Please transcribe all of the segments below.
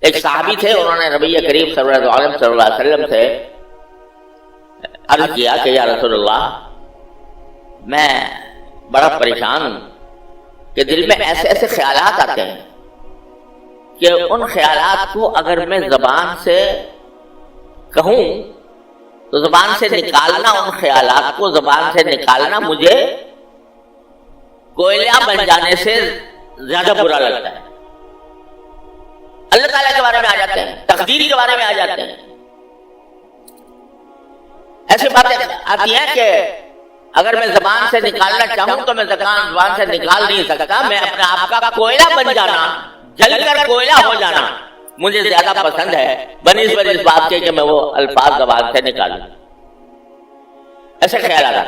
ایک صحابی تھے، انہوں نے نبی کریم صلی اللہ علیہ وسلم سے عرض کیا کہ یا رسول اللہ، میں بڑا پریشان ہوں کہ دل میں ایسے ایسے خیالات آتے ہیں کہ ان خیالات کو اگر میں زبان سے کہوں تو زبان سے نکالنا، ان خیالات کو زبان سے نکالنا مجھے کوئلہ بن جانے سے زیادہ برا لگتا ہے۔ اللہ تعالیٰ کے بارے میں آ جاتے ہیں، تقدیر کے بارے میں آ جاتے ہیں، ایسی باتیں آتی ہیں کہ اگر میں زبان سے نکالنا چاہوں تو میں زبان سے نکال نہیں سکتا۔ میں اپنے آپ کا کوئلہ بن جانا، جل کر کوئلہ ہو جانا مجھے زیادہ پسند ہے بنسبت اس بات کے کہ میں وہ الفاظ زبان سے نکالوں۔ ایسے خیال آتا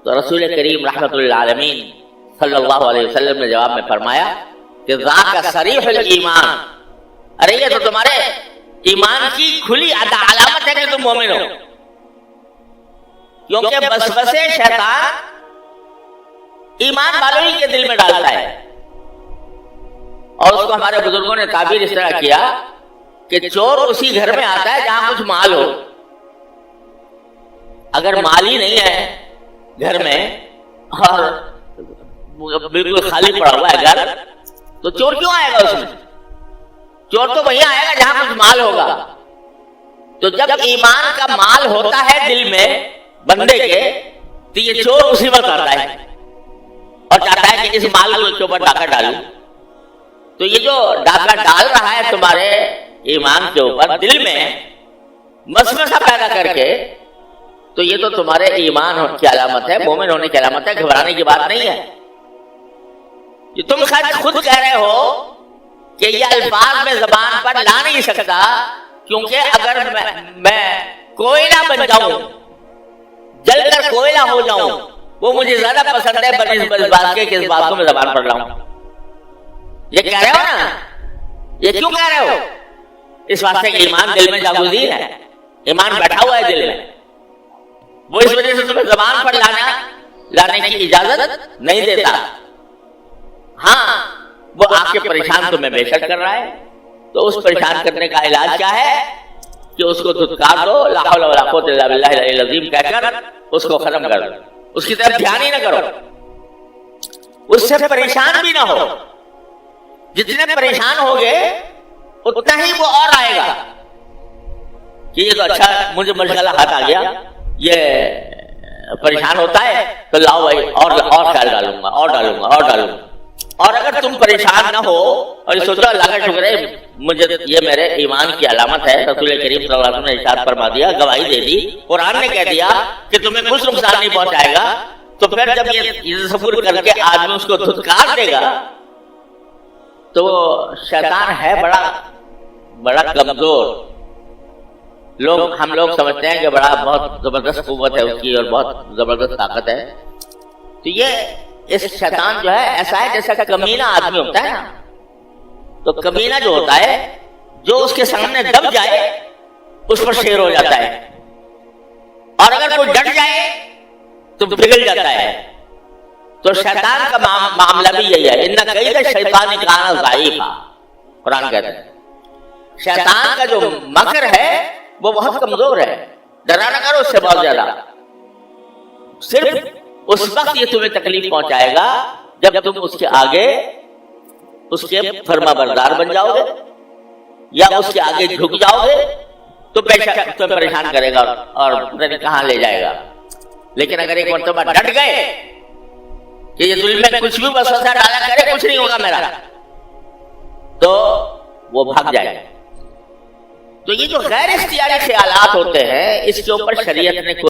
تو رسول کریم رحمت للعالمین صلی اللہ علیہ وسلم نے جواب میں فرمایا کہ ذاک صریح الایمان، ارے یہ تو تمہارے ایمان کی کھلی علامت ہے کہ تم مومن ہو، کیونکہ وسوسے شیطان ایمان والوں ہی کے دل میں ڈالتا ہے۔ اور اس کو ہمارے بزرگوں نے تعبیر اس طرح کیا کہ چور اسی گھر میں آتا ہے جہاں کچھ مال ہو۔ اگر مال ہی نہیں ہے گھر میں اور بالکل خالی پڑا ہوا ہے گھر، تو چور کیوں آئے گا اس میں؟ چور تو وہی آئے گا جہاں کچھ مال ہوگا۔ تو جب ایمان کا مال ہوتا ہے دل میں بندے کے، تو یہ چور اسی وقت آتا ہے اور چاہتا ہے کہ اس مال کے اوپر ڈاکہ ڈالوں۔ تو یہ جو ڈاکہ ڈال رہا ہے تمہارے ایمان کے اوپر دل میں وسوسہ پیدا کر کے، تو یہ تو تمہارے ایمان کی علامت ہے، مومن ہونے کی علامت ہے، گھبرانے کی بات نہیں ہے۔ یہ تم خود کہہ رہے ہو کہ یہ الفاظ میں زبان پر لا نہیں سکتا، کیونکہ اگر میں کوئلہ بن جاؤں، جل کر کوئلہ ہو جاؤں، وہ مجھے زیادہ پسند ہے بنسبت اس بات کے کہ اس بات کو میں زبان پر لاؤں۔ یہ کہہ رہے ہو نا، یہ کیوں کہہ رہے ہو؟ اس واسطے کہ ایمان دل میں جاگزین ہے، ایمان بیٹھا ہوا ہے دل میں، وہ اس وجہ سے تمہیں زبان پر لانے کی اجازت نہیں دیتا۔ ہاں، وہ آپ کے پریشان تمہیں بے شک کر رہا ہے، تو اس پریشان کرنے کا علاج کیا ہے کہ اس کو دھتکار دو، لا حول ولا قوت الا باللہ العلی العظیم کہہ کر اس کو ختم کر دو، اس کی طرف دھیان ہی نہ کرو، اس سے پریشان بھی نہ ہو۔ جتنے پریشان ہوگے اتنا ہی وہ اور آئے گا کہ یہ تو اچھا مجھے مشغلہ ہاتھ آ گیا، یہ پریشان ہوتا ہے تو لاؤ بھائی اور خیال ڈالوں گا اور ڈالوں گا اور ڈالوں گا۔ اور اگر تم پریشان نہ ہو اور سوچو اللہ کا شکر ہے مجھے یہ میرے ایمان کی علامت ہے، رسول کریم صلی اللہ علیہ وسلم نے ارشاد فرما دیا، گواہی دے دی، قرآن نے کہہ دیا کہ تمہیں کچھ نقصان نہیں پہنچائے گا، تو پھر جب یہ تصور کر کے آدمی اس کو دھتکار دے گا تو شیطان ہے بڑا کمزور۔ ہم لوگ سمجھتے ہیں کہ بہت زبردست قوت ہے اس کی اور بہت زبردست طاقت ہے، تو یہ اس شیطان جو ہے ایسا ہے جیسا کہ کمینہ آدمی ہوتا ہے نا، تو کمینہ جو ہوتا ہے جو اس کے سامنے دب جائے اس پر شیر ہو جاتا ہے، اور اگر کوئی ڈٹ جائے تو پگھل جاتا ہے۔ تو شیطان کا معاملہ بھی یہی ہے، ان کید الشیطان کان ضعیفا، قرآن کہتا ہے شیطان کا جو مکر ہے وہ بہت کمزور ہے، ڈرا نہ کرو اس سے بہت زیادہ، صرف اس وقت یہ تمہیں تکلیف پہنچائے گا جب تم اس کے آگے اس کے فرما بردار بن جاؤ گے یا اس کے آگے جھک جاؤ گے، تو بے شک تمہیں پریشان کرے گا اور پتہ نہیں کہاں لے جائے گا۔ لیکن اگر ایک مرتبہ ڈٹ گئے کہ یہ دل میں کچھ بھی وسوسہ ڈالا کرے کچھ نہیں ہوگا میرا، تو وہ بھاگ جائے گا۔ تو یہ جو غیر اختیاری خیالات ہوتے ہیں اس کے اوپر شریعت نے